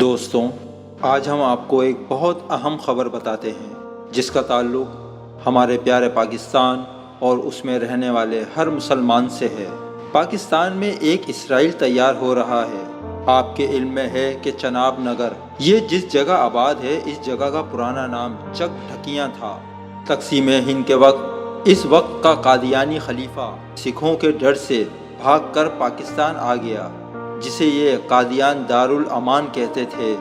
دوستوں، آج ہم آپ کو ایک بہت اہم خبر بتاتے ہیں جس کا تعلق ہمارے پیارے پاکستان اور اس میں رہنے والے ہر مسلمان سے ہے۔ پاکستان میں ایک اسرائیل تیار ہو رہا ہے۔ آپ کے علم میں ہے کہ چناب نگر، یہ جس جگہ آباد ہے، اس جگہ کا پرانا نام چک ڈھکیاں تھا۔ تقسیم ہند کے وقت اس وقت کا قادیانی خلیفہ سکھوں کے ڈر سے بھاگ کر پاکستان آ گیا، جسے یہ قادیان دارالامان کہتے تھے۔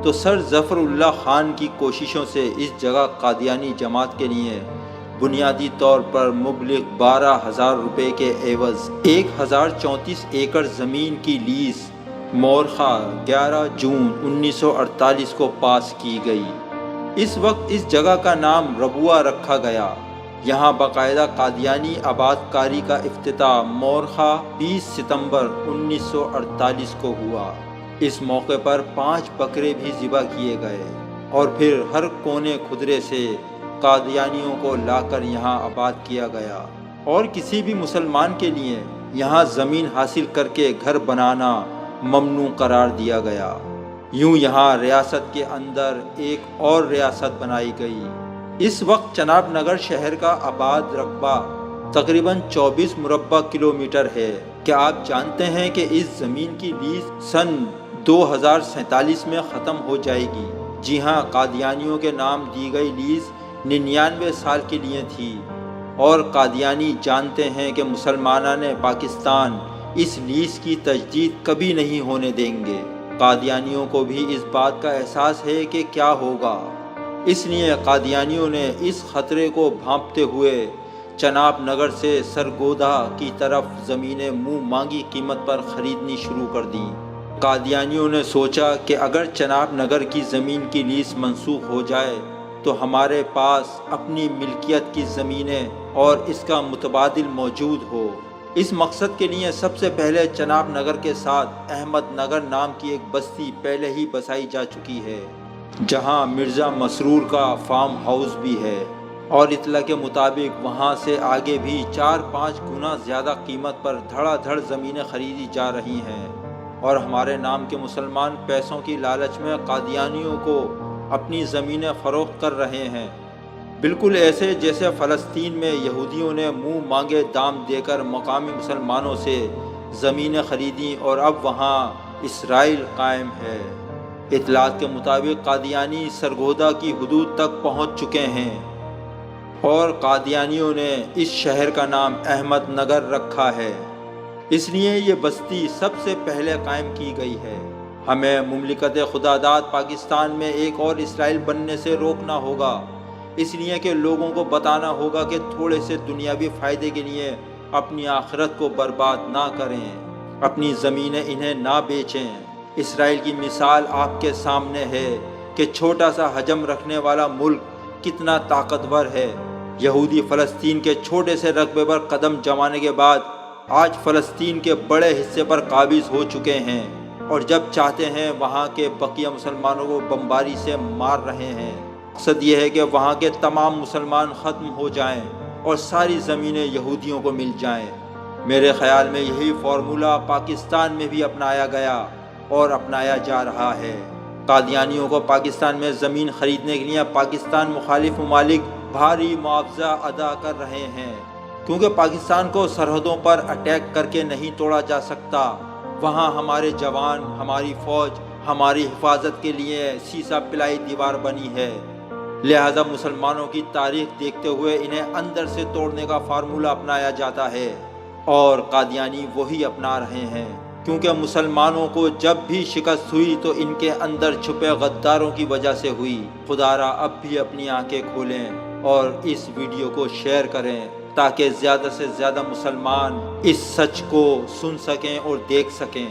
تو سر ظفر اللہ خان کی کوششوں سے اس جگہ قادیانی جماعت کے لیے بنیادی طور پر مبلغ 12,000 روپے کے عوض 1034 ایکڑ زمین کی لیز مورخہ 11 جون 1948 کو پاس کی گئی۔ اس وقت اس جگہ کا نام ربوہ رکھا گیا۔ یہاں باقاعدہ قادیانی آباد کاری کا افتتاح مورخہ 20 ستمبر 1948 کو ہوا۔ اس موقع پر 5 بکرے بھی ذبح کیے گئے اور پھر ہر کونے خدرے سے قادیانیوں کو لا کر یہاں آباد کیا گیا، اور کسی بھی مسلمان کے لیے یہاں زمین حاصل کر کے گھر بنانا ممنوع قرار دیا گیا۔ یوں یہاں ریاست کے اندر ایک اور ریاست بنائی گئی۔ اس وقت چناب نگر شہر کا آباد رقبہ تقریباً 24 مربع کلومیٹر ہے۔ کیا آپ جانتے ہیں کہ اس زمین کی لیز سن 2047 میں ختم ہو جائے گی؟ جی ہاں، قادیانیوں کے نام دی گئی لیز 99 سال کے لیے تھی، اور قادیانی جانتے ہیں کہ مسلمانان پاکستان اس لیز کی تجدید کبھی نہیں ہونے دیں گے۔ قادیانیوں کو بھی اس بات کا احساس ہے کہ کیا ہوگا، اس لیے قادیانیوں نے اس خطرے کو بھانپتے ہوئے چناب نگر سے سرگودا کی طرف زمینیں منہ مانگی قیمت پر خریدنی شروع کر دیں۔ قادیانیوں نے سوچا کہ اگر چناب نگر کی زمین کی لیز منسوخ ہو جائے تو ہمارے پاس اپنی ملکیت کی زمینیں اور اس کا متبادل موجود ہو۔ اس مقصد کے لیے سب سے پہلے چناب نگر کے ساتھ احمد نگر نام کی ایک بستی پہلے ہی بسائی جا چکی ہے، جہاں مرزا مسرور کا فارم ہاؤس بھی ہے، اور اطلاع کے مطابق وہاں سے آگے بھی 4-5 گنا زیادہ قیمت پر دھڑا دھڑ زمینیں خریدی جا رہی ہیں، اور ہمارے نام کے مسلمان پیسوں کی لالچ میں قادیانیوں کو اپنی زمینیں فروخت کر رہے ہیں، بالکل ایسے جیسے فلسطین میں یہودیوں نے منہ مانگے دام دے کر مقامی مسلمانوں سے زمینیں خریدیں اور اب وہاں اسرائیل قائم ہے۔ اطلاعات کے مطابق قادیانی سرگودا کی حدود تک پہنچ چکے ہیں، اور قادیانیوں نے اس شہر کا نام احمد نگر رکھا ہے، اس لیے یہ بستی سب سے پہلے قائم کی گئی ہے۔ ہمیں مملکت خداداد پاکستان میں ایک اور اسرائیل بننے سے روکنا ہوگا، اس لیے کہ لوگوں کو بتانا ہوگا کہ تھوڑے سے دنیاوی فائدے کے لیے اپنی آخرت کو برباد نہ کریں، اپنی زمینیں انہیں نہ بیچیں۔ اسرائیل کی مثال آپ کے سامنے ہے کہ چھوٹا سا حجم رکھنے والا ملک کتنا طاقتور ہے۔ یہودی فلسطین کے چھوٹے سے رقبے پر قدم جمانے کے بعد آج فلسطین کے بڑے حصے پر قابض ہو چکے ہیں، اور جب چاہتے ہیں وہاں کے بقیہ مسلمانوں کو بمباری سے مار رہے ہیں۔ مقصد یہ ہے کہ وہاں کے تمام مسلمان ختم ہو جائیں اور ساری زمینیں یہودیوں کو مل جائیں۔ میرے خیال میں یہی فارمولہ پاکستان میں بھی اپنایا گیا اور اپنایا جا رہا ہے۔ قادیانیوں کو پاکستان میں زمین خریدنے کے لیے پاکستان مخالف ممالک بھاری معاوضہ ادا کر رہے ہیں، کیونکہ پاکستان کو سرحدوں پر اٹیک کر کے نہیں توڑا جا سکتا۔ وہاں ہمارے جوان، ہماری فوج ہماری حفاظت کے لیے سیسا پلائی دیوار بنی ہے، لہذا مسلمانوں کی تاریخ دیکھتے ہوئے انہیں اندر سے توڑنے کا فارمولہ اپنایا جاتا ہے، اور قادیانی وہی اپنا رہے ہیں، کیونکہ مسلمانوں کو جب بھی شکست ہوئی تو ان کے اندر چھپے غداروں کی وجہ سے ہوئی۔ خدا را اب بھی اپنی آنکھیں کھولیں اور اس ویڈیو کو شیئر کریں تاکہ زیادہ سے زیادہ مسلمان اس سچ کو سن سکیں اور دیکھ سکیں۔